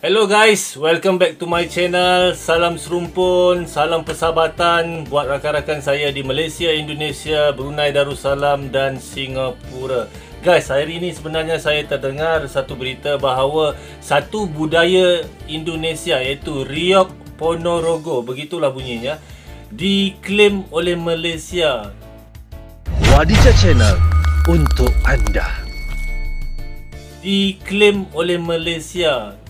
Hello guys, welcome back to my channel. Salam serumpun, salam persahabatan buat rakan-rakan saya di Malaysia, Indonesia, Brunei Darussalam dan Singapura. Guys, hari ini sebenarnya saya terdengar satu berita bahawa satu budaya Indonesia iaitu Riok Ponorogo, begitulah bunyinya, diklaim oleh Malaysia. Wadija Channel untuk anda. Diklaim oleh Malaysia.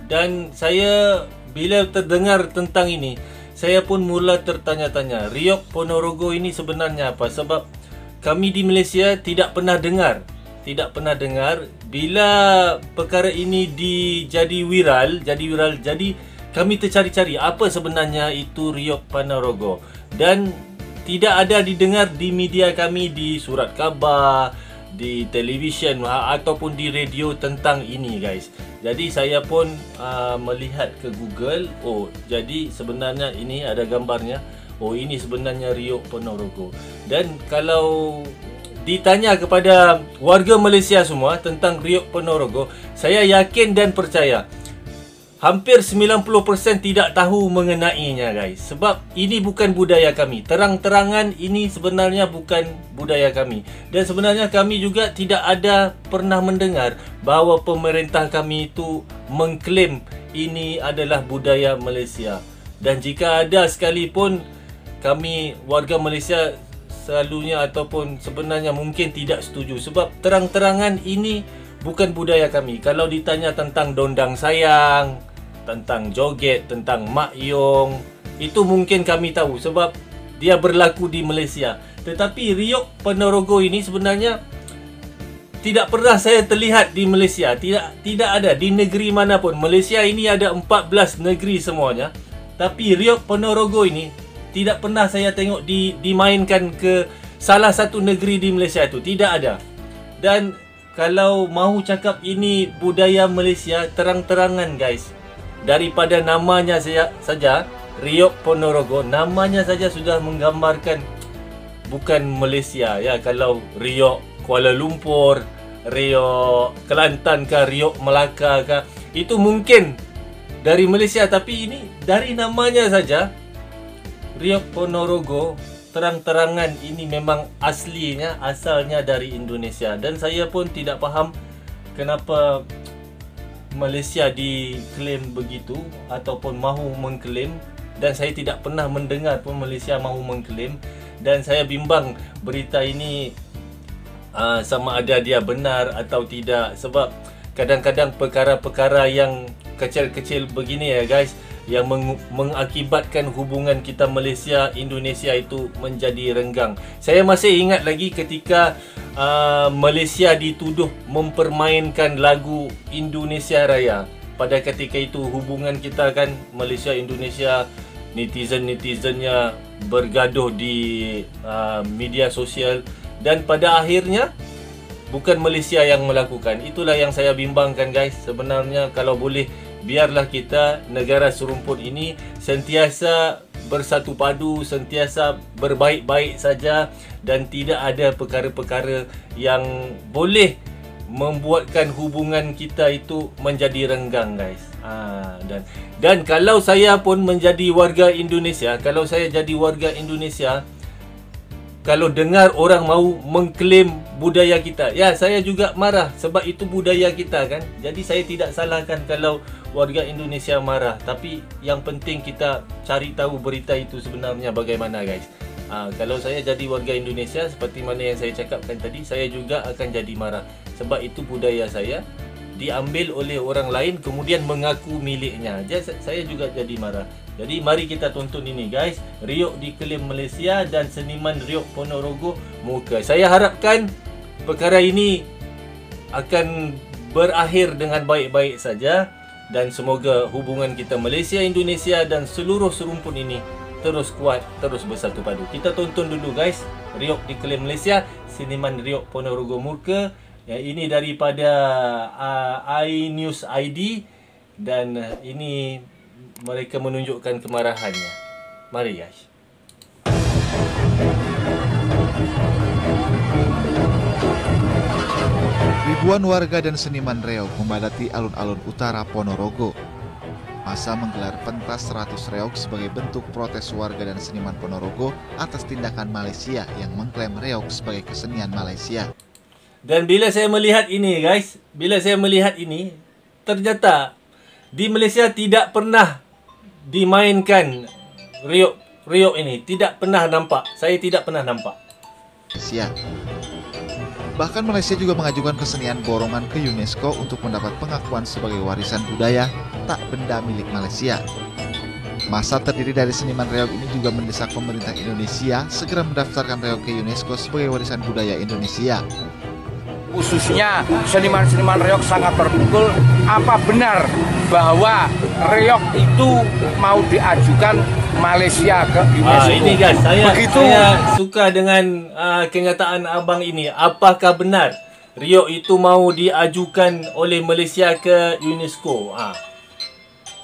Dan saya bila terdengar tentang ini, saya pun mula tertanya-tanya, Riok Ponorogo ini sebenarnya apa? Sebab kami di Malaysia tidak pernah dengar. Bila perkara ini jadi viral, jadi kami tercari-cari apa sebenarnya itu Riok Ponorogo. Dan tidak ada didengar di media kami, di surat khabar, di televisyen ataupun di radio tentang ini guys. Jadi saya pun melihat ke Google. Oh, jadi sebenarnya ini ada gambarnya. Oh, ini sebenarnya Riok Ponorogo. Dan kalau ditanya kepada warga Malaysia semua tentang Riok Ponorogo, saya yakin dan percaya hampir 90% tidak tahu mengenainya guys. Sebab ini bukan budaya kami. Terang-terangan ini sebenarnya bukan budaya kami. Dan sebenarnya kami juga tidak ada pernah mendengar bahawa pemerintah kami itu mengklaim ini adalah budaya Malaysia. Dan jika ada sekalipun, kami warga Malaysia selalunya ataupun sebenarnya mungkin tidak setuju. Sebab terang-terangan ini bukan budaya kami. Kalau ditanya tentang dondang sayang, tentang joget, tentang mak yong, itu mungkin kami tahu sebab dia berlaku di Malaysia. Tetapi Riok Ponorogo ini sebenarnya tidak pernah saya terlihat di Malaysia. Tidak ada di negeri manapun. Malaysia ini ada 14 negeri semuanya. Tapi Riok Ponorogo ini tidak pernah saya tengok dimainkan ke salah satu negeri di Malaysia itu. Tidak ada. Dan kalau mahu cakap ini budaya Malaysia, terang-terangan guys. Daripada namanya saja, Riok Ponorogo, namanya saja sudah menggambarkan bukan Malaysia ya. Kalau Riok Kuala Lumpur, Riok Kelantan ke, Riok Melaka ke, itu mungkin dari Malaysia. Tapi ini dari namanya saja, Riok Ponorogo, terang-terangan ini memang aslinya, asalnya dari Indonesia. Dan saya pun tidak faham kenapa Malaysia diklaim begitu ataupun mahu mengklaim. Dan saya tidak pernah mendengar pun Malaysia mahu mengklaim. Dan saya bimbang berita ini sama ada dia benar atau tidak. Sebab kadang-kadang perkara-perkara yang kecil-kecil begini ya guys, yang mengakibatkan hubungan kita Malaysia Indonesia itu menjadi renggang. Saya masih ingat lagi ketika Malaysia dituduh mempermainkan lagu Indonesia Raya. Pada ketika itu hubungan kita kan Malaysia Indonesia, netizen-netizennya bergaduh di media sosial. Dan pada akhirnya bukan Malaysia yang melakukan. Itulah yang saya bimbangkan guys. Sebenarnya kalau boleh, biarlah kita negara serumpun ini sentiasa bersatu padu, sentiasa berbaik-baik saja. Dan tidak ada perkara-perkara yang boleh membuatkan hubungan kita itu menjadi renggang guys. Dan kalau saya pun menjadi warga Indonesia, kalau saya jadi warga Indonesia, kalau dengar orang mahu mengklaim budaya kita, ya saya juga marah sebab itu budaya kita kan. Jadi saya tidak salahkan kalau warga Indonesia marah. Tapi yang penting kita cari tahu berita itu sebenarnya bagaimana guys. Kalau saya jadi warga Indonesia, seperti mana yang saya cakapkan tadi, saya juga akan jadi marah. Sebab itu budaya saya diambil oleh orang lain kemudian mengaku miliknya. Jadi saya juga jadi marah. Jadi mari kita tonton ini guys. Riok diklaim Malaysia dan seniman Riok Ponorogo murka. Saya harapkan perkara ini akan berakhir dengan baik-baik saja. Dan semoga hubungan kita Malaysia, Indonesia dan seluruh serumpun ini terus kuat, terus bersatu padu. Kita tonton dulu guys. Riok diklaim Malaysia, seniman Riok Ponorogo murka. Ya, ini daripada iNews ID. Dan ini mereka menunjukkan kemarahannya. Mari guys. Ribuan warga dan seniman reog memadati alun-alun utara Ponorogo. Massa menggelar pentas 100 reog sebagai bentuk protes warga dan seniman Ponorogo atas tindakan Malaysia yang mengklaim reog sebagai kesenian Malaysia. Dan bila saya melihat ini guys, ternyata di Malaysia tidak pernah dimainkan reog ini. Tidak pernah nampak. Saya tidak pernah nampak. Malaysia. Bahkan Malaysia juga mengajukan kesenian borongan ke UNESCO untuk mendapat pengakuan sebagai warisan budaya tak benda milik Malaysia. Massa terdiri dari seniman reog ini juga mendesak pemerintah Indonesia segera mendaftarkan reog ke UNESCO sebagai warisan budaya Indonesia. Khususnya seniman-seniman reog sangat terpukul. Apa benar bahwa reog itu mau diajukan Malaysia ke UNESCO? Ini guys, saya suka dengan kenyataan abang ini. Apakah benar reog itu mau diajukan oleh Malaysia ke UNESCO?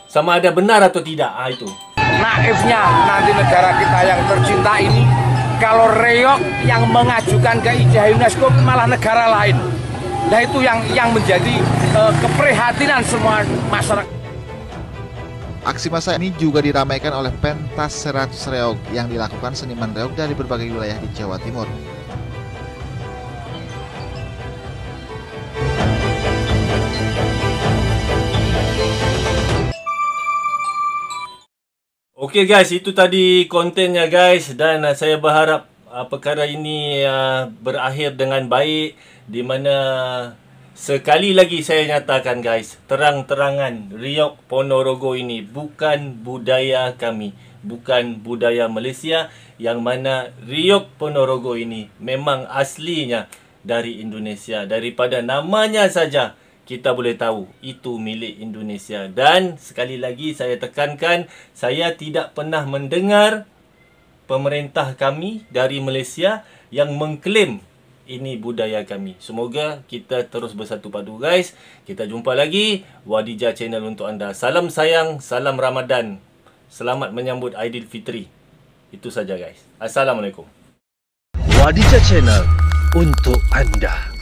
Sama ada benar atau tidak? Itu. Naifnya nanti negara kita yang tercinta ini, kalau reog yang mengajukan ke UNESCO malah negara lain. Nah itu yang menjadi keprihatinan semua masyarakat. Aksi massa ini juga diramaikan oleh pentas 100 reog yang dilakukan seniman reog dari berbagai wilayah di Jawa Timur. Okey guys, itu tadi kontennya guys, dan saya berharap perkara ini berakhir dengan baik, di mana sekali lagi saya nyatakan guys, terang-terangan reog Ponorogo ini bukan budaya kami, bukan budaya Malaysia, yang mana reog Ponorogo ini memang aslinya dari Indonesia. Daripada namanya saja kita boleh tahu itu milik Indonesia. Dan sekali lagi saya tekankan, saya tidak pernah mendengar pemerintah kami dari Malaysia yang mengklaim ini budaya kami. Semoga kita terus bersatu padu guys. Kita jumpa lagi. Wadijah Channel untuk anda. Salam sayang, salam Ramadan. Selamat menyambut Aidilfitri. Itu saja guys. Assalamualaikum. Wadijah Channel untuk anda.